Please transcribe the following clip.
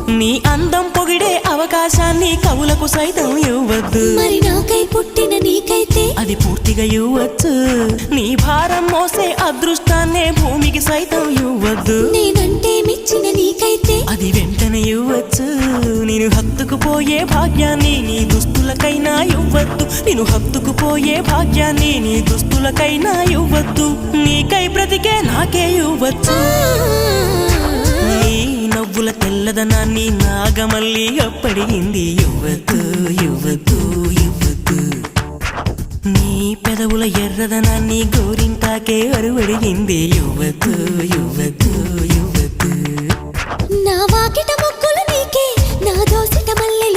నీ అందం పొగిడే అవకాశాన్ని కవులకు సైతం ఇవ్వద్దు. మరి నాకై పుట్టిన నీకైతే అది పూర్తిగా ఇవ్వచ్చు. నీ భారం మోసే అదృష్టాన్నే భూమికి సైతం ఇవ్వద్దు. నేనంటే మెచ్చిన నీకైతే అది వెంటనే ఇవ్వచ్చు. నేను హత్తుకుపోయే భాగ్యాన్ని నీ దుస్తులకైనా ఇవ్వద్దు. నేను హత్తుకుపోయే భాగ్యాన్ని నీ దుస్తులకైనా ఇవ్వద్దు. నీకై బ్రతికే నాకే ఇవ్వచ్చు. నీ నవ్వుల తెల్లదనాన్ని నాగమల్లి అప్పడిగింది. ఇవ్వద్దు ఇవ్వద్దు ఇవ్వద్దు. నీ పెదవుల ఎర్రదనాన్ని గోరింటాకే అరువడిగింది. ఇవ్వద్దు ఇవ్వద్దు ఇవ్వద్దు. నా వాకిట మొక్కులు నీకే, నా దోసిట మల్లెలు